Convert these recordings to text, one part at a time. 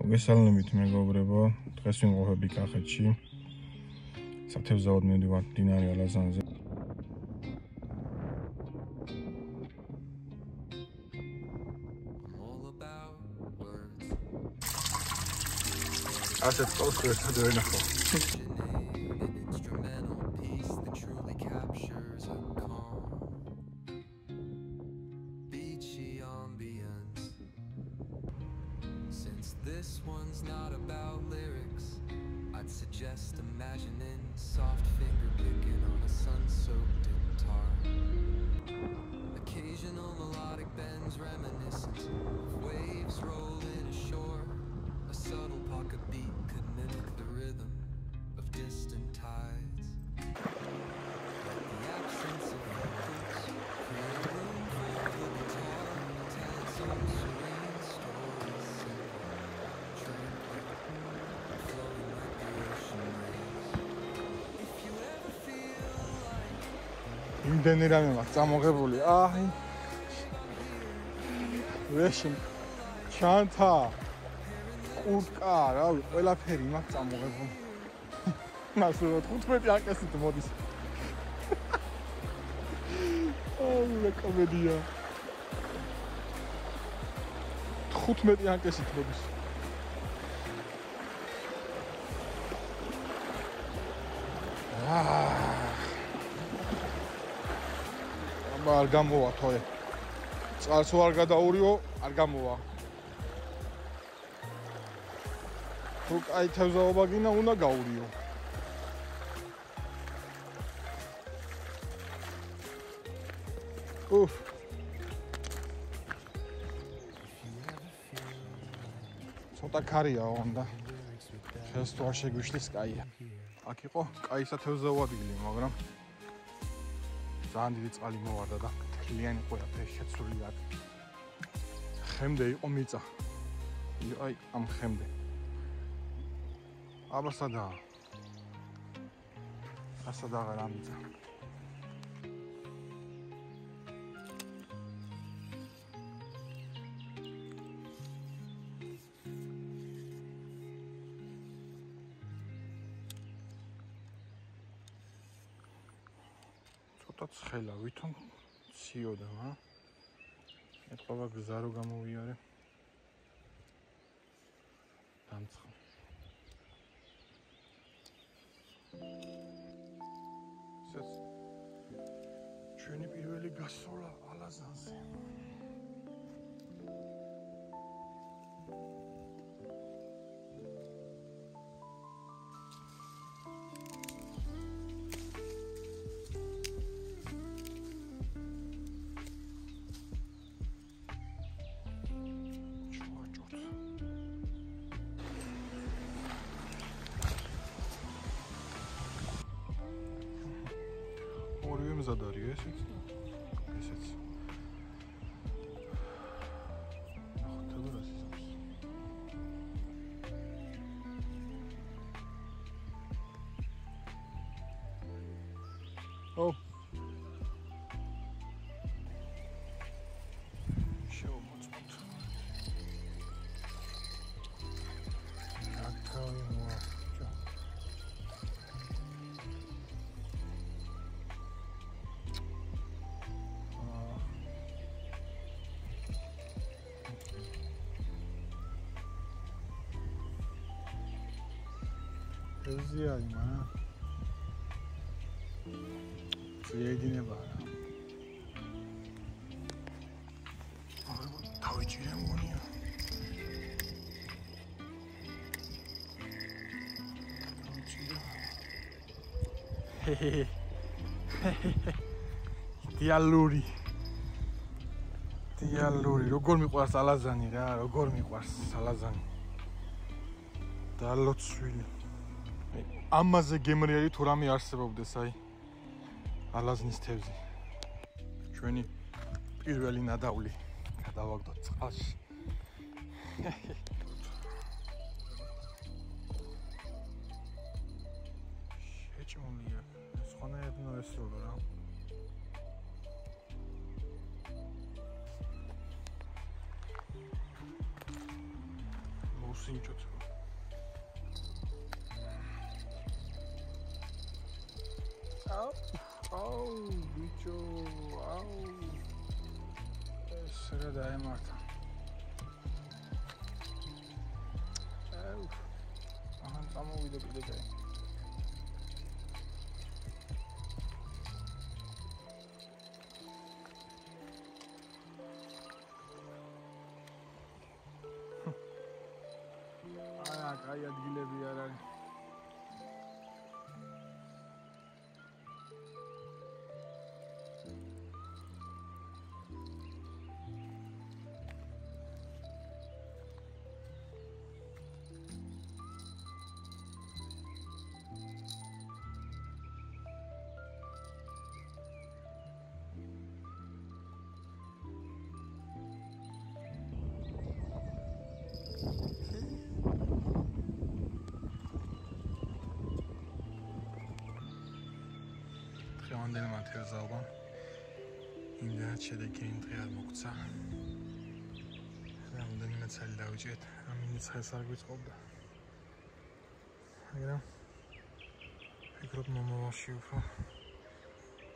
მოგესალმებით მეგობრებო, დღეს ვიმყოფები კახეთში. სათევზაოდ მივდივართ მდინარე ალაზანზე. ასეთ წყალს ერთად ვენახო. This one's not about lyrics. I'd suggest imagining soft finger picking on a sun-soaked guitar. Occasional melodic bends reminiscent of waves rolling ashore. A subtle pocket beat could mimic the rhythm of distant tides. Like the absence of vocals, create room for the guitar to tell its own serene stories. იმდენი რამე მაქვს წამოღებული. აი. ვეში ჩანთა. კურტკა, რავი, ყველაფერი მაქვს წამოღებული. მასულა 15 აკესით მოდის. აუ, კომედია. 15 აკესით მოდის. არ გამოვა თოე. წყალსო არ გადაურიო, არ გამოვა. თუ კაი თევზაობა გინდა, უნდა გაურიო. ცოტა ქარია უნდა. ხელს თუ არ შეგვიშლის კაია. აქ იყო კაისა თევზაობა ადგილი, მაგრამ ძალიან დიდი წყალი მოვარდა და მთლიანი ყველაფერი შეცვლილი აქ. ხემდე იყო მიწა. აი ამ ხემდე. აბა სადაა? ასადაა რა მიწა. ცხელა ვითომ ციოდა, ეთყობა გზა რო გამოვიარე. დამცხ. ეს ჩვენი პირველი გასვლა ალაზანზე. ორივე მზად არის ესეც. ესეც. ახლა რა ისწავს. ო. შევმოწმოთ. Друзья, има. Сведения бара. Тавичирем гония. Хе-хе. Диалури. Диалури. როგორ მიყვარს ალაზანი რა, როგორ მიყვარს ალაზანი. დალოცვილი. ამაზე გემრიელი თუ რამე არსებობდეს აი ალაზნის თევზი. ჩვენი პირველი ნადავლი გადავაგდოთ წყალში. შეჭმულია. სხვანაირად უნდა ესრულო რა. გავსინჯოთ. აუ, ბიჭო, აუ. ეს რა დაემართა. აუ. ახან წამოვიდე კიდე კაი. კაი ადგილები არ არის. Ამდენმა თევზალბამ იმდენად შედეგი დღე არ მოგცა. რამდენიმე წელი დავიჭერეთ, ამინიც ხეს არ გვიწყობდა. მაგრამ ფიქრობ მომავალში უფრო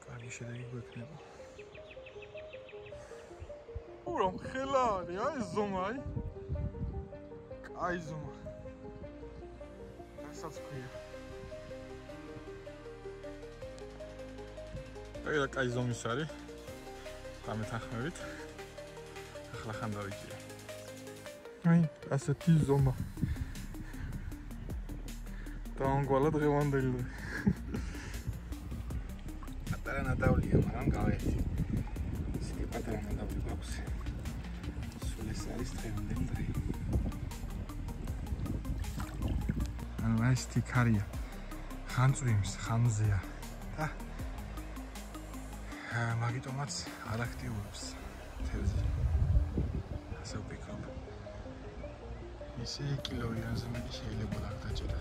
კარგი შედეგი გვექნება. რომ ხელა არის, აი ზომა, აი. კაი ზომა. რასაც ქვია. აი რა კაი ზომის არის. დამეთანხმებით. ახლა ხან დავიჭირე. აი, ასეთი ზომა. დაანგვალა დღევანდელი დღე. პატარა ნადავლია, მაგრამ გავერთი. ისეთი პატარა ნადავლი გვაქვს. სულ ეს არის დღევანდელი დღე. ანუ ესეთი ქარია. ხანწვიმს, ხანზეა. და მაგიტომაც არ აქტიურებს თევზი. ასე ვფიქრობ. ისე კილოიანზე მეტი შეიძლება არ დაჭერა.